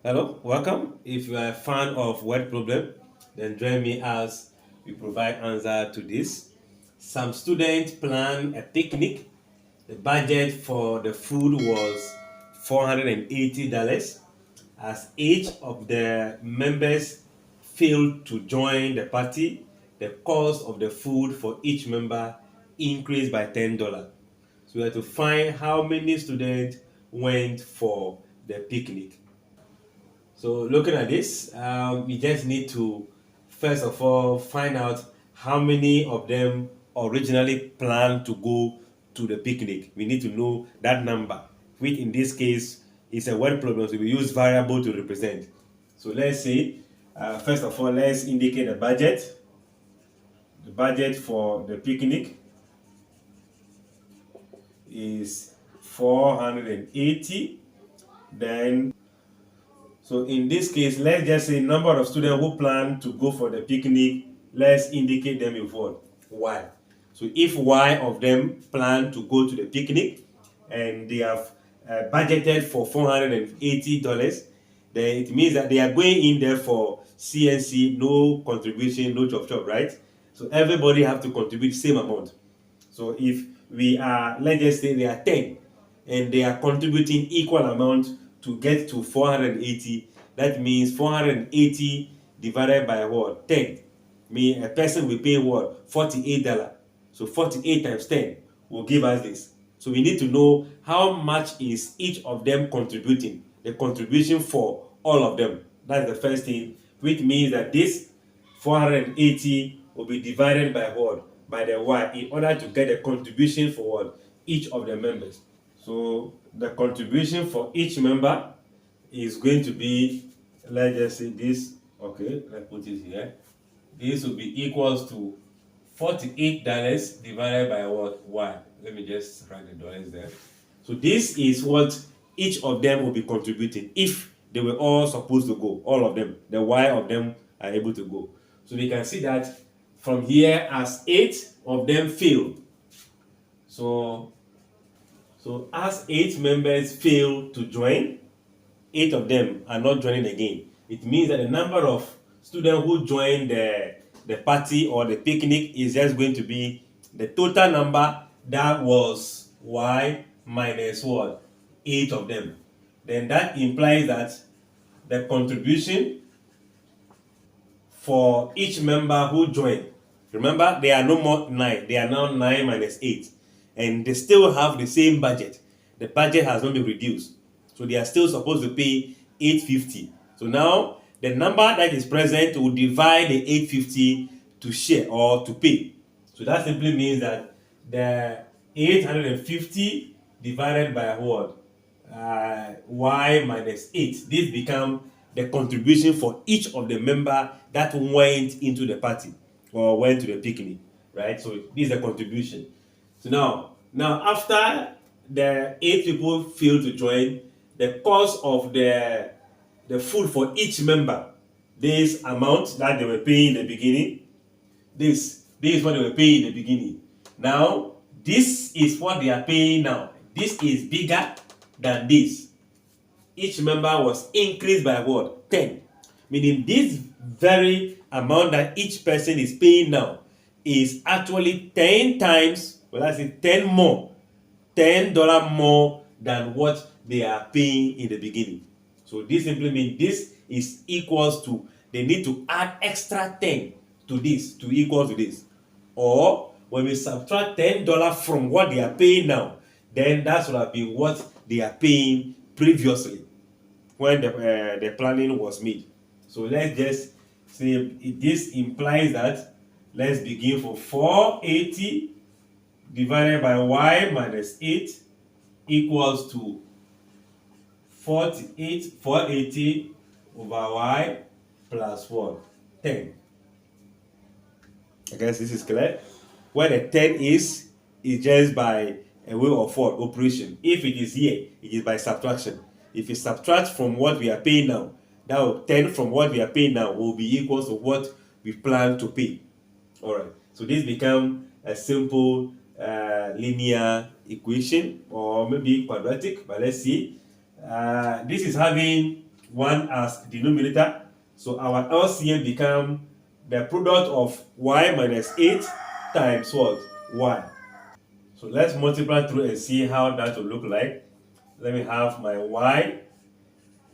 Hello, welcome. If you are a fan of word problem, then join me as we provide answer to this. Some students plan a picnic. The budget for the food was $480. As each of the members failed to join the party, the cost of the food for each member increased by $10. So we have to find how many students went for the picnic. So looking at this, we just need to first of all find out how many of them originally planned to go to the picnic. We need to know that number, which in this case is a word problem, so we use variable to represent. So let's say, first of all, let's indicate the budget. The budget for the picnic is 480. Then So in this case, let's just say number of students who plan to go for the picnic, let's indicate them with what? Y. So if Y of them plan to go to the picnic and they have budgeted for $480, then it means that they are going in there for CNC, no contribution, no chop, right? So everybody have to contribute the same amount. So if we are, let's just say they are 10 and they are contributing equal amount to get to 480, that means 480 divided by what? 10. Mean a person will pay what? $48. So 48 times 10 will give us this. So we need to know how much is each of them contributing, the contribution for all of them. That's the first thing, which means that this 480 will be divided by what? By the Y, in order to get a contribution for what? Each of the members. So the contribution for each member is going to be, let's just say this, okay, let's put it here. This will be equals to $48 divided by what? Y. Let me just write the dollars there. So this is what each of them will be contributing if they were all supposed to go, all of them. The Y of them are able to go. So we can see that from here as 8 of them fail. So as 8 members fail to join, 8 of them are not joining again. It means that the number of students who join the party or the picnic is just going to be the total number that was Y minus what? 8 of them. Then that implies that the contribution for each member who joined, remember they are no more 9, they are now 9 minus 8, and they still have the same budget. The budget has not been reduced, so they are still supposed to pay 850. So now the number that is present will divide the 850 to share or to pay. So that simply means that the 850 divided by what? Y minus 8. This become the contribution for each of the member that went into the party or went to the picnic, right? So this is the contribution. So now after the 8 people fail to join, the cost of the food for each member, this amount that they were paying in the beginning, this is what they were paying in the beginning. Now this is what they are paying now. This is bigger than this. Each member was increased by what? 10. Meaning this very amount that each person is paying now is actually 10 times, well, that's it, 10 more, $10 more than what they are paying in the beginning. So this simply means this is equals to, they need to add extra 10 to this to equal to this. Or when we subtract $10 from what they are paying now, then that would have been what they are paying previously when the planning was made. So let's just say this implies that, let's begin for 480 divided by Y minus 8 equals to 480 over Y plus what? 10. I guess this is clear. Where the 10 is just by a way of what? Operation. If it is here, it is by subtraction. If you subtract from what we are paying now, that will 10 from what we are paying now will be equal to what we plan to pay. Alright, so this becomes a simple linear equation or maybe quadratic, but let's see. This is having 1 as denominator. So our LCM become the product of y minus 8 times what? Y. So let's multiply through and see how that will look like. Let me have my y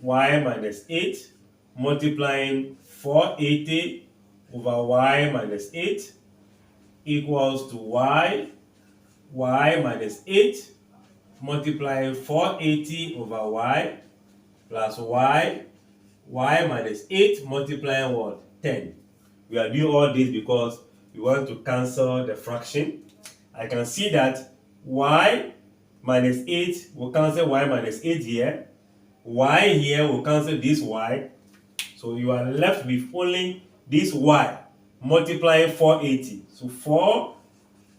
minus 8 multiplying 480 over y minus 8 equals to y minus 8 multiplying 480 over y plus y minus 8 multiplying what? 10. We are doing all this because we want to cancel the fraction. I can see that y minus 8 will cancel y minus 8 here. Y here will cancel this y. So you are left with only this y multiplying 480. So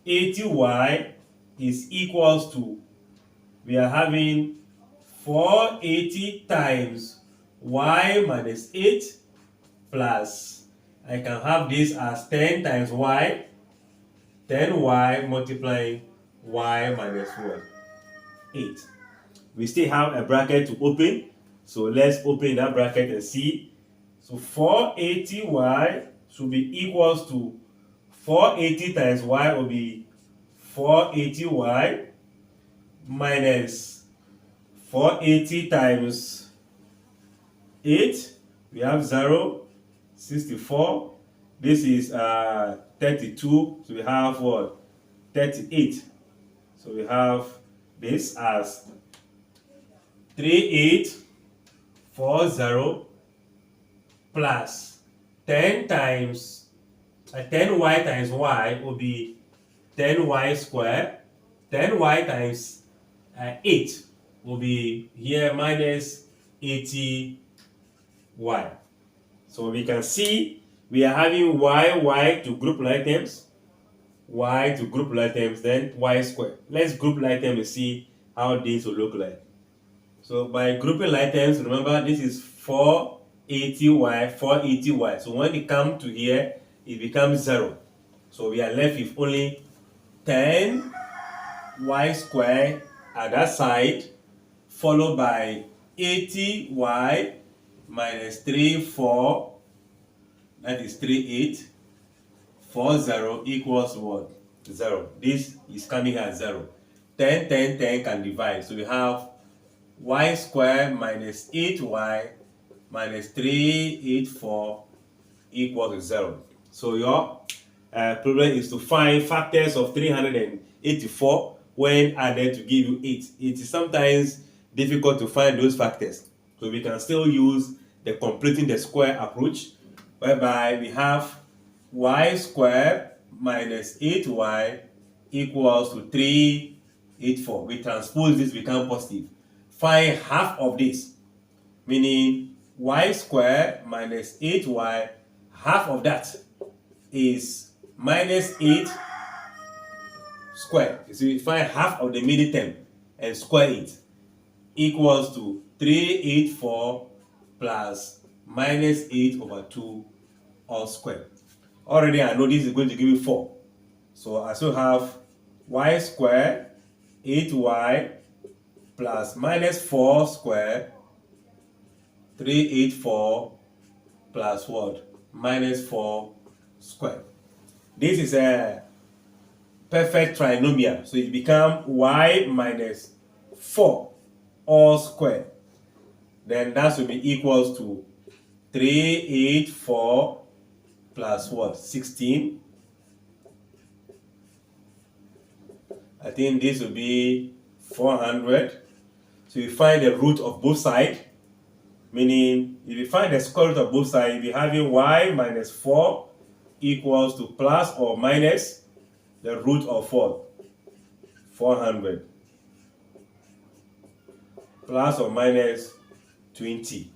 480y is equals to, we are having 480 times y minus 8 plus, I can have this as 10 times y, 10y multiplying y minus 8. We still have a bracket to open, so let's open that bracket and see. So 480y should be equals to 480 times y will be 480y minus 480 times 8. We have 0, 64. This is 32. So we have what? 38. So we have this as 3840 plus 10 times 10y times y will be 10y squared. 10y times 8 will be here minus 80y. So we can see we are having y to group like terms, y to group like terms, then y squared. Let's group like terms and see how this will look like. So by grouping like terms, remember this is 480y, 480y. So when it comes to here, it becomes 0. So we are left with only 10y squared at that side, followed by 80y minus 34, that is 3840 equals what? 0. This is coming at 0. 10 can divide. So we have y squared minus 8y minus 384 equals to 0. So your problem is to find factors of 384 when added to give you 8. It is sometimes difficult to find those factors. So we can still use the completing the square approach, whereby we have y squared minus 8y equals to 384. We transpose this, become positive. Find half of this, meaning y squared minus 8y, half of that is minus 8 squared. So we find half of the middle term and square it, equals to 384 plus minus 8 over 2 all squared. Already I know this is going to give me 4. So I still have y squared 8y plus minus 4 squared 384 plus what? Minus 4 squared. This is a perfect trinomial. So it becomes y minus 4 all squared. Then that will be equals to 384 plus what? 16. I think this will be 400. So you find the root of both sides. Meaning, if you find the square root of both sides, you'll be having y minus 4 equals to plus or minus the root of what? 400. Plus or minus 20.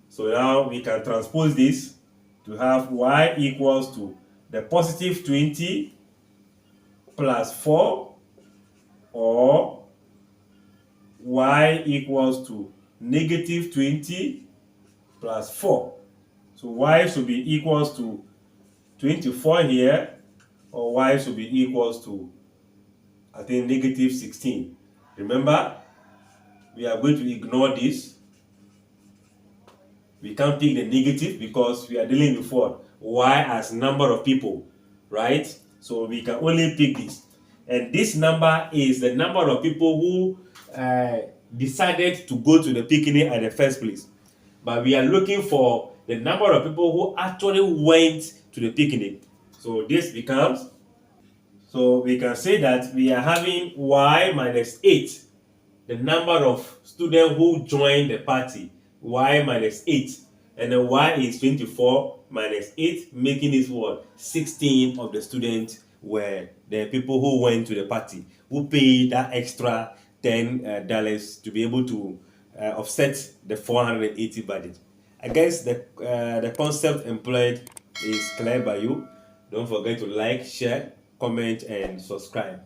So now we can transpose this to have y equals to the positive 20 plus 4, or y equals to negative 20 plus 4. So y should be equals to 24 here, or y should be equals to, I think, negative 16. Remember, we are going to ignore this. We can't pick the negative because we are dealing with what? Y as number of people, right? So we can only pick this. And this number is the number of people who decided to go to the picnic at the first place. But we are looking for the number of people who actually went to the picnic. So this becomes, so we can say that we are having y minus 8, the number of students who joined the party, y minus 8, and then y is 24 minus 8, making it what? 16 of the students were the people who went to the party, who paid that extra $10 to be able to offset the 480 budget. I guess the concept employed is clear by you. Don't forget to like, share, comment, and subscribe.